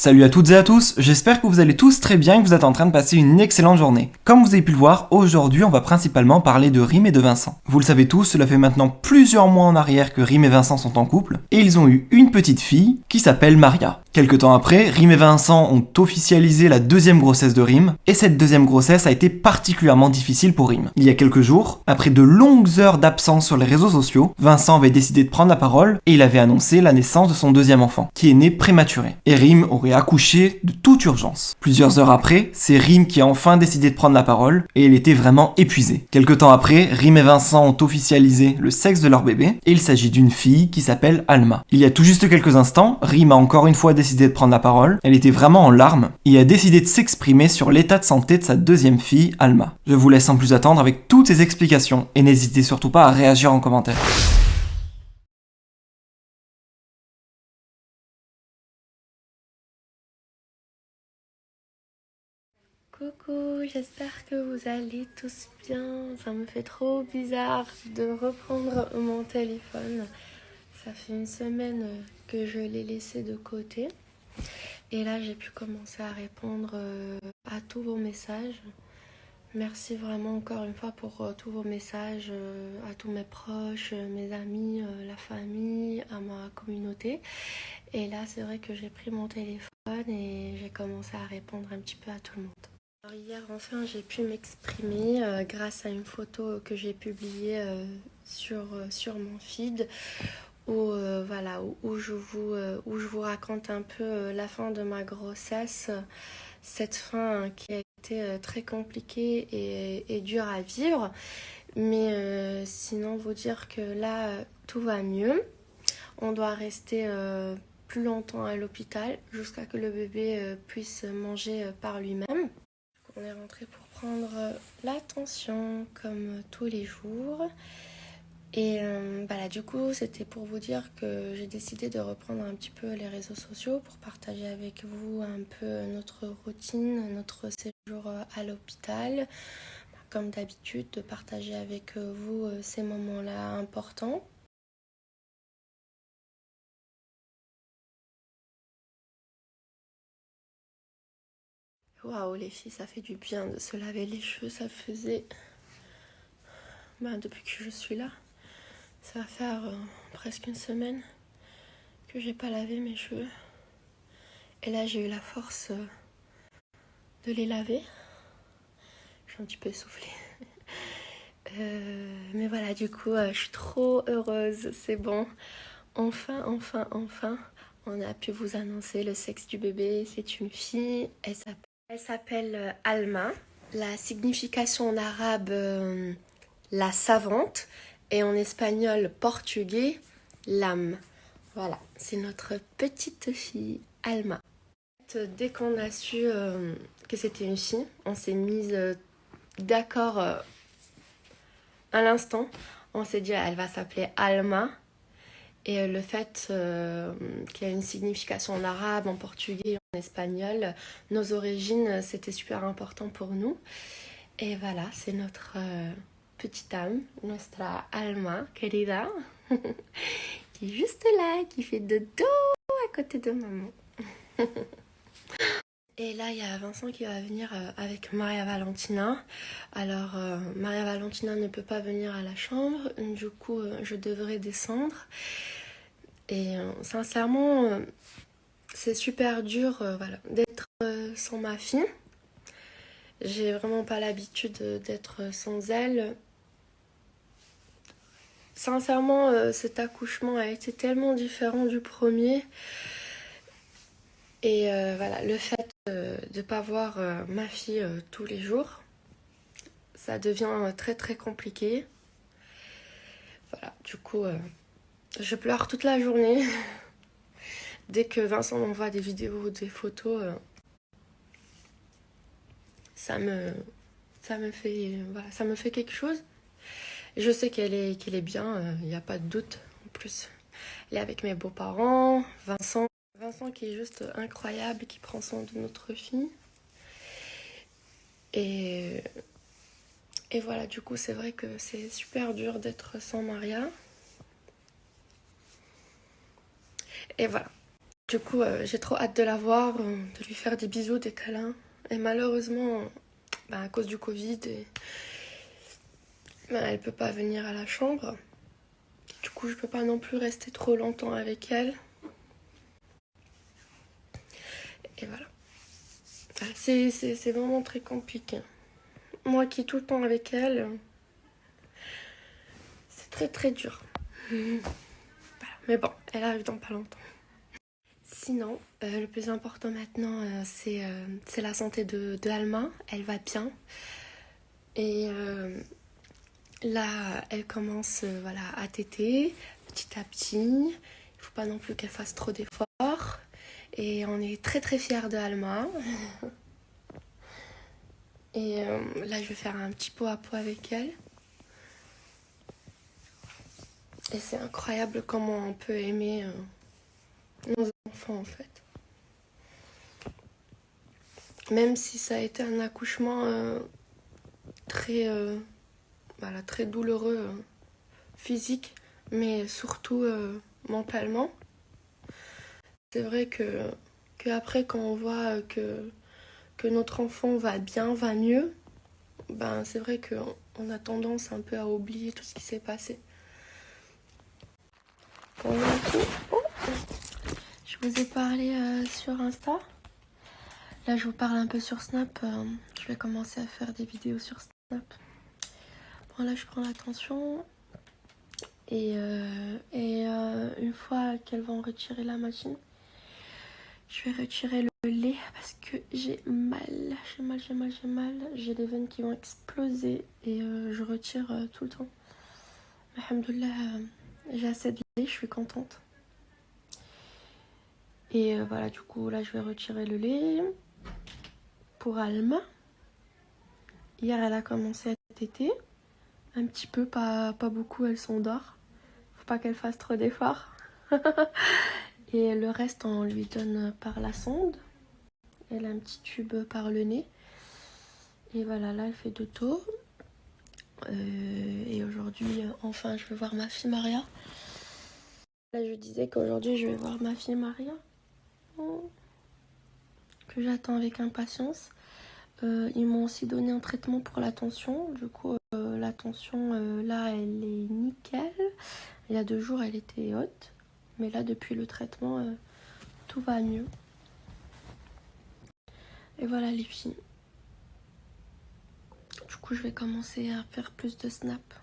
Salut à toutes et à tous, j'espère que vous allez tous très bien et que vous êtes en train de passer une excellente journée. Comme vous avez pu le voir, aujourd'hui on va principalement parler de Rim et de Vincent. Vous le savez tous, cela fait maintenant plusieurs mois en arrière que Rim et Vincent sont en couple, et ils ont eu une petite fille qui s'appelle Maria. Quelque temps après, Rim et Vincent ont officialisé la deuxième grossesse de Rim, et cette deuxième grossesse a été particulièrement difficile pour Rim. Il y a quelques jours, après de longues heures d'absence sur les réseaux sociaux, Vincent avait décidé de prendre la parole et il avait annoncé la naissance de son deuxième enfant, qui est né prématuré. Et Rim aurait accouché de toute urgence. Plusieurs heures après, c'est Rim qui a enfin décidé de prendre la parole et il était vraiment épuisé. Quelque temps après, Rim et Vincent ont officialisé le sexe de leur bébé et il s'agit d'une fille qui s'appelle Alma. Il y a tout juste quelques instants, Rim a encore une fois décidé de prendre la parole. Elle était vraiment en larmes et a décidé de s'exprimer sur l'état de santé de sa deuxième fille, Alma. Je vous laisse sans plus attendre avec toutes ces explications et n'hésitez surtout pas à réagir en commentaire. Coucou, j'espère que vous allez tous bien. Ça me fait trop bizarre de reprendre mon téléphone. Ça fait une semaine que je l'ai laissé de côté. Et là, j'ai pu commencer à répondre à tous vos messages. Merci vraiment encore une fois pour tous vos messages, à tous mes proches, mes amis, la famille, à ma communauté. Et là, c'est vrai que j'ai pris mon téléphone et j'ai commencé à répondre un petit peu à tout le monde. Alors hier, enfin, j'ai pu m'exprimer grâce à une photo que j'ai publiée sur mon feed où, voilà, où je vous raconte un peu la fin de ma grossesse, cette fin qui a été très compliquée et dure à vivre. Mais sinon, vous dire que là, tout va mieux. On doit rester plus longtemps à l'hôpital jusqu'à ce que le bébé puisse manger par lui-même. On est rentré pour prendre l'attention comme tous les jours. Et voilà, du coup, c'était pour vous dire que j'ai décidé de reprendre un petit peu les réseaux sociaux pour partager avec vous un peu notre routine, notre séjour à l'hôpital. Comme d'habitude, de partager avec vous ces moments-là importants. Waouh, les filles, ça fait du bien de se laver les cheveux. Ça faisait depuis que je suis là. Ça va faire presque une semaine que j'ai pas lavé mes cheveux. Et là, j'ai eu la force de les laver. Je suis un petit peu essoufflée. Mais voilà, du coup, je suis trop heureuse. C'est bon. Enfin, on a pu vous annoncer le sexe du bébé. C'est une fille. Elle s'appelle Alma. La signification en arabe, la savante. Et en espagnol portugais, l'âme. Voilà, c'est notre petite fille, Alma. Dès qu'on a su que c'était une fille, on s'est mise d'accord à l'instant. On s'est dit, elle va s'appeler Alma. Et le fait qu'il y a une signification en arabe, en portugais, en espagnol, nos origines, c'était super important pour nous. Et voilà, c'est notre petite âme, nuestra alma querida, qui est juste là, qui fait de dos à côté de maman. Et là, il y a Vincent qui va venir avec Maria Valentina. Alors, Maria Valentina ne peut pas venir à la chambre. Du coup, je devrais descendre. Et sincèrement, c'est super dur voilà, d'être sans ma fille. J'ai vraiment pas l'habitude d'être sans elle. Sincèrement, cet accouchement a été tellement différent du premier. Et voilà, le fait de ne pas voir ma fille tous les jours, ça devient très très compliqué. Voilà, du coup, je pleure toute la journée. Dès que Vincent m'envoie des vidéos ou des photos, ça me fait quelque chose. Je sais qu'elle est bien, il n'y a pas de doute en plus. Elle est avec mes beaux-parents, Vincent qui est juste incroyable, qui prend soin de notre fille. Et voilà, du coup, c'est vrai que c'est super dur d'être sans Maria. Et voilà. Du coup, j'ai trop hâte de la voir, de lui faire des bisous, des câlins. Et malheureusement, à cause du Covid, elle peut pas venir à la chambre. Du coup, je peux pas non plus rester trop longtemps avec elle. Et voilà. C'est vraiment très compliqué. Moi qui est tout le temps avec elle, c'est très très dur. Voilà. Mais bon, elle arrive dans pas longtemps. Sinon, le plus important maintenant, c'est la santé de Alma. Elle va bien. Et là, elle commence voilà, à téter petit à petit. Il ne faut pas non plus qu'elle fasse trop d'efforts. Et on est très très fiers de Alma. Et là, je vais faire un petit pot à pot avec elle. Et c'est incroyable comment on peut aimer nos enfants en fait. Même si ça a été un accouchement très, voilà, très douloureux physique, mais surtout mentalement. C'est vrai que après quand on voit que notre enfant va bien, va mieux, c'est vrai qu'on a tendance un peu à oublier tout ce qui s'est passé. Bon, je vous ai parlé sur Insta. Là, je vous parle un peu sur Snap. Je vais commencer à faire des vidéos sur Snap. Bon, là, je prends la tension. Et une fois qu'elles vont retirer la machine, je vais retirer le lait parce que j'ai mal. J'ai les veines qui vont exploser et je retire tout le temps. Alhamdoulilah, j'ai assez de lait, je suis contente. Et voilà, du coup, là, je vais retirer le lait pour Alma. Hier, elle a commencé à téter. Un petit peu, pas beaucoup, elle s'endort. Faut pas qu'elle fasse trop d'efforts. Et le reste, on lui donne par la sonde. Elle a un petit tube par le nez. Et voilà, là, elle fait 2 tours. Et aujourd'hui, enfin, je vais voir ma fille Maria. Là, je disais qu'aujourd'hui, je vais voir ma fille Maria. Que j'attends avec impatience. Ils m'ont aussi donné un traitement pour la tension. Du coup, la tension, là, elle est nickel. Il y a 2 jours, elle était haute. Mais là, depuis le traitement, tout va mieux. Et voilà les filles. Du coup, je vais commencer à faire plus de snaps.